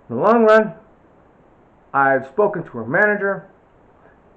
In the long run, I've spoken to her manager.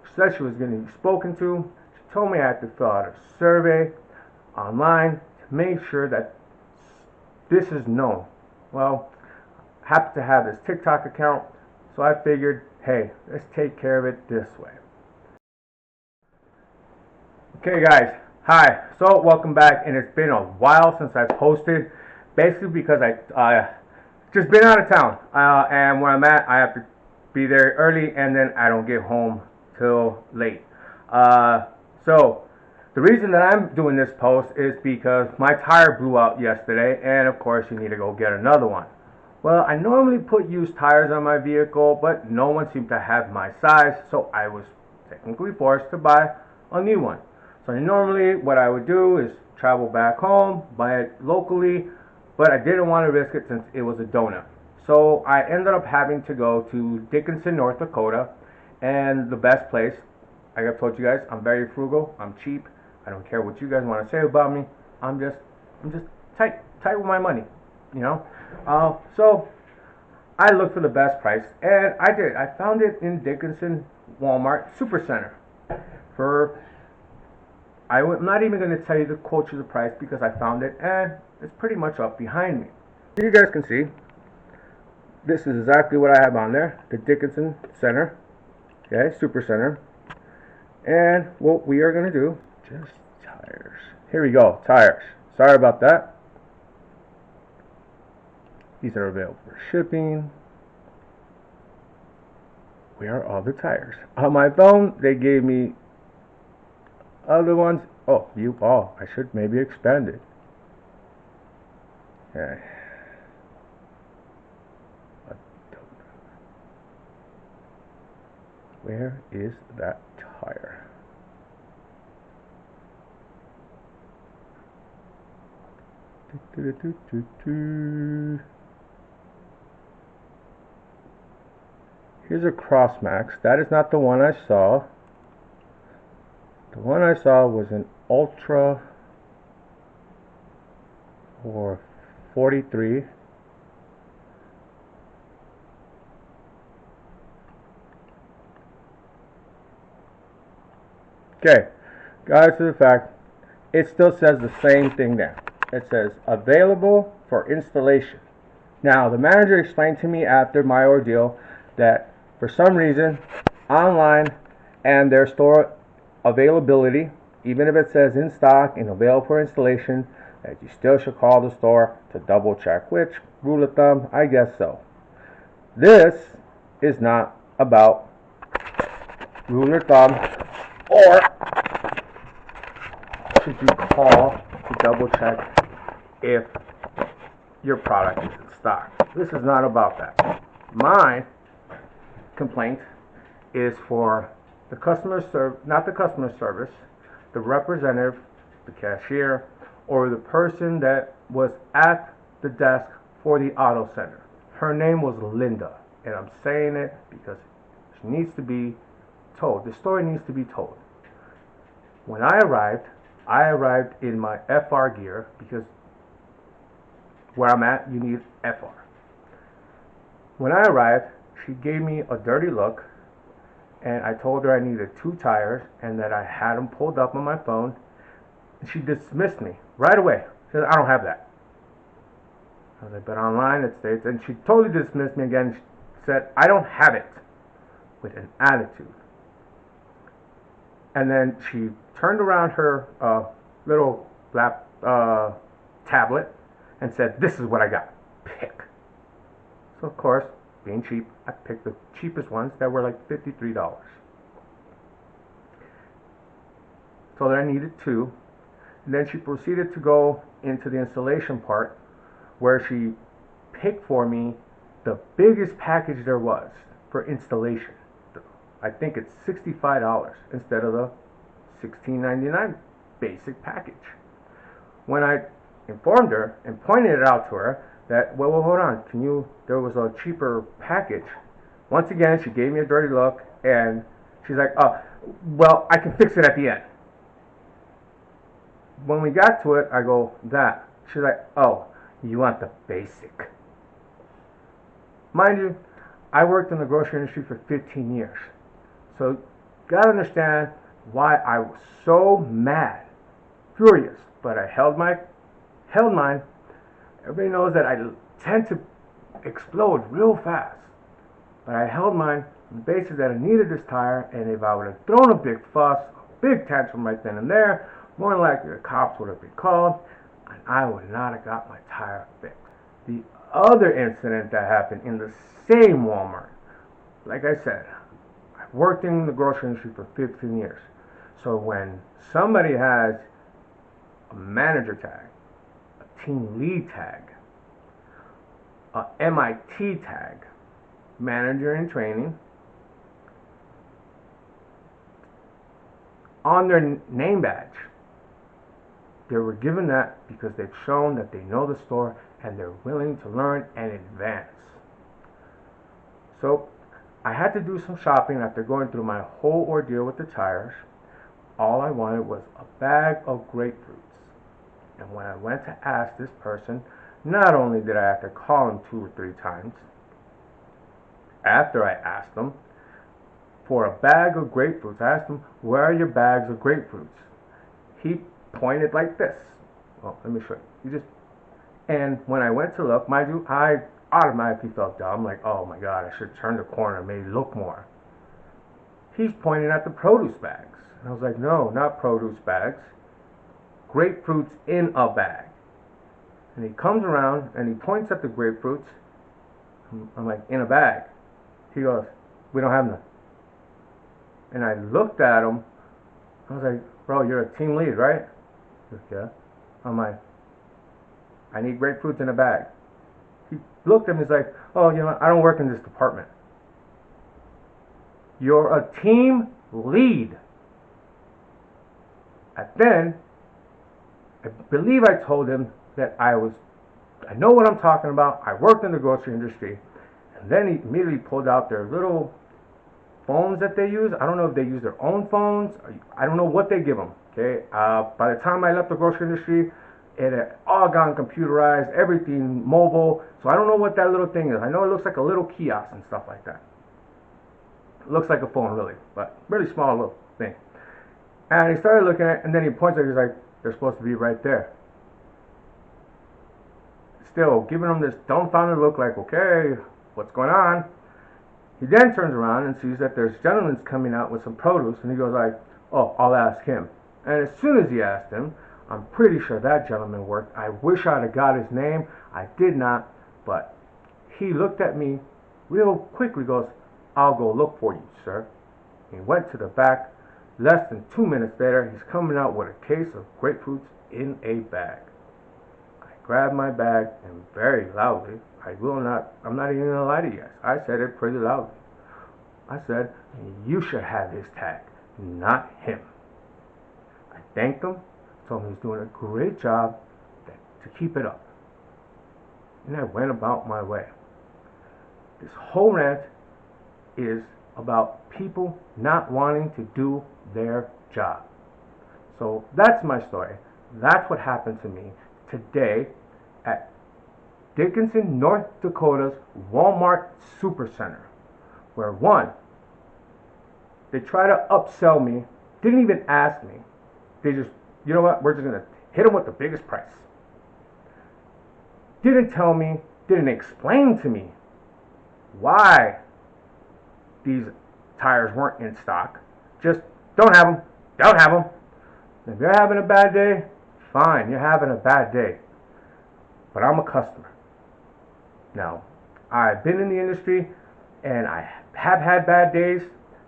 She said she was getting spoken to. She told me I had to fill out a survey online to make sure that this is known. Well, I happen to have this TikTok account, so I figured, hey, let's take care of it this way. Okay guys, hi. So welcome back, and it's been a while since I posted, basically because I just been out of town, and where I'm at, I have to be there early, and then I don't get home till late. So the reason that I'm doing this post is because my tire blew out yesterday, and of course you need to go get another one. Well, I normally put used tires on my vehicle, but no one seemed to have my size, so I was technically forced to buy a new one. So normally what I would do is travel back home, buy it locally, but I didn't want to risk it since it was a donut. So I ended up having to go to Dickinson, North Dakota, and the best place. Like I've told you guys, I'm very frugal, I'm cheap, I don't care what you guys want to say about me. I'm just tight with my money, you know. So I looked for the best price, and I did. I found it in Dickinson Walmart Supercenter for, I'm not even going to tell you the quote you the price because I found it, and it's pretty much up behind me. You guys can see, this is exactly what I have on there, the Dickinson Center, okay, Supercenter. And what we are going to do, just tires. Here we go, tires. Sorry about that. These are available for shipping. Where are all the tires? On my phone, they gave me other ones. Oh, I should maybe expand it. Okay. Where is that tire? Here's a Crossmax. That is not the one I saw. The one I saw was an Ultra for 43. Okay, guys, to the fact, it still says the same thing there. It says available for installation. Now, the manager explained to me after my ordeal that for some reason, online and their store availability, even if it says in stock and available for installation, that you still should call the store to double check, which, rule of thumb, I guess so. This is not about rule of thumb or should you call to double check if your product is in stock. This is not about that. My complaint is for the not the customer service, the representative, the cashier, or the person that was at the desk for the auto center. Her name was Linda, and I'm saying it because she needs to be told. The story needs to be told. When I arrived in my FR gear because where I'm at, you need FR. When I arrived, she gave me a dirty look, and I told her I needed 2 tires and that I had them pulled up on my phone. And she dismissed me right away. She said, I don't have that. I was like, but online it states, and she totally dismissed me again. She said, I don't have it, with an attitude. And then she turned around her little tablet and said, this is what I got. Pick. So of course, being cheap, I picked the cheapest ones that were like $53. So then I needed 2. And then she proceeded to go into the installation part where she picked for me the biggest package there was for installation. I think it's $65 instead of the $16.99 basic package. When I informed her and pointed it out to her that, well, hold on, there was a cheaper package. Once again, she gave me a dirty look, and she's like, oh, well, I can fix it at the end. When we got to it, I go, that. She's like, oh, you want the basic. Mind you, I worked in the grocery industry for 15 years. So you gotta understand why I was so mad, furious, but I held mine. Everybody knows that I tend to explode real fast, but I held mine on the basis that I needed this tire, and if I would have thrown a big fuss, a big tantrum right then and there, more than likely the cops would have been called, and I would not have got my tire fixed. The other incident that happened in the same Walmart, like I said, I've worked in the grocery industry for 15 years. So when somebody has a manager tag, a team lead tag, a MIT tag, manager in training, on their name badge, they were given that because they've shown that they know the store and they're willing to learn and advance. So I had to do some shopping after going through my whole ordeal with the tires. All I wanted was a bag of grapefruits. And when I went to ask this person, not only did I have to call him 2 or 3 times, after I asked him for a bag of grapefruits, I asked him, where are your bags of grapefruits? He pointed like this. Well, let me show you. And when I went to look, mind you, I automatically felt dumb, like, oh my God, I should turn the corner, maybe look more. He's pointing at the produce bags. And I was like, no, not produce bags. Grapefruits in a bag. And he comes around and he points at the grapefruits. I'm like, in a bag. He goes, we don't have none. And I looked at him. I was like, bro, you're a team lead, right? He goes, yeah. I'm like, I need grapefruits in a bag. He looked at me, he's like, oh, you know, I don't work in this department. You're a team lead. And then, I believe I told him that I know what I'm talking about. I worked in the grocery industry. And then he immediately pulled out their little phones that they use. I don't know if they use their own phones. I don't know what they give them. Okay. By the time I left the grocery industry, it had all gone computerized, everything mobile. So I don't know what that little thing is. I know it looks like a little kiosk and stuff like that. It looks like a phone, really, but really small little thing. And he started looking at it, and then he points at it. He's like, they're supposed to be right there. Still giving him this dumbfounded look, like, okay, what's going on? He then turns around and sees that there's gentlemen coming out with some produce, and he goes like, oh, I'll ask him. And as soon as he asked him, I'm pretty sure that gentleman worked. I wish I'd have got his name. I did not, but he looked at me real quickly, goes, I'll go look for you, sir. He went to the back. Less than 2 minutes later, he's coming out with a case of grapefruits in a bag. I grabbed my bag and very loudly, I'm not even going to lie to you guys, I said it pretty loudly. I said, you should have his tag, not him. I thanked him, told him he was doing a great job, to keep it up. And I went about my way. This whole rant is about people not wanting to do their job. So that's my story. That's what happened to me today at Dickinson, North Dakota's Walmart Supercenter, where they try to upsell me, didn't even ask me. They just, you know what, we're just going to hit them with the biggest price. Didn't tell me, didn't explain to me why these tires weren't in stock. Just don't have them. If you're having a bad day, fine, you're having a bad day. But I'm a customer. Now, I've been in the industry and I have had bad days,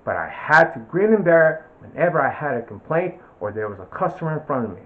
but I had to grin and bear it whenever I had a complaint or there was a customer in front of me.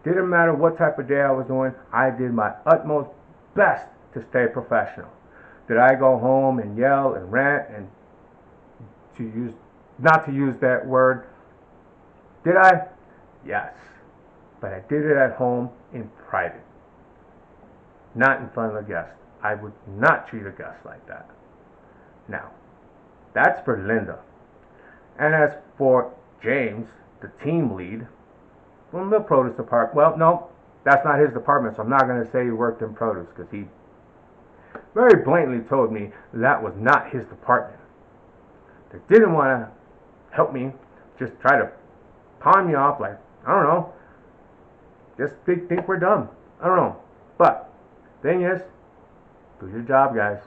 Didn't matter what type of day I was doing, I did my utmost best to stay professional. Did I go home and yell and rant and not to use that word? Did I? Yes. But I did it at home in private. Not in front of a guest. I would not treat a guest like that. Now, that's for Linda. And as for James, the team lead from the produce department, well, no, that's not his department, so I'm not going to say he worked in produce, because very blatantly told me that was not his department. They didn't want to help me, just try to pawn me off like, I don't know, just think we're dumb. I don't know. But, thing is, do your job, guys.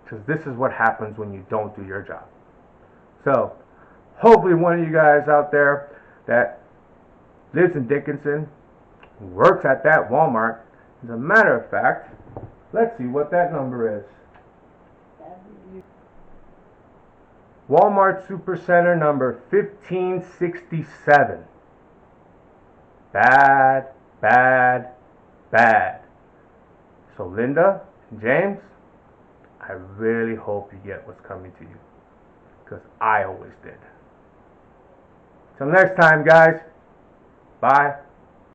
Because this is what happens when you don't do your job. So, hopefully one of you guys out there that lives in Dickinson, works at that Walmart. As a matter of fact, let's see what that number is. Walmart Supercenter number 1567. Bad, bad, bad. So Linda and James, I really hope you get what's coming to you. Because I always did. Till next time, guys. Bye.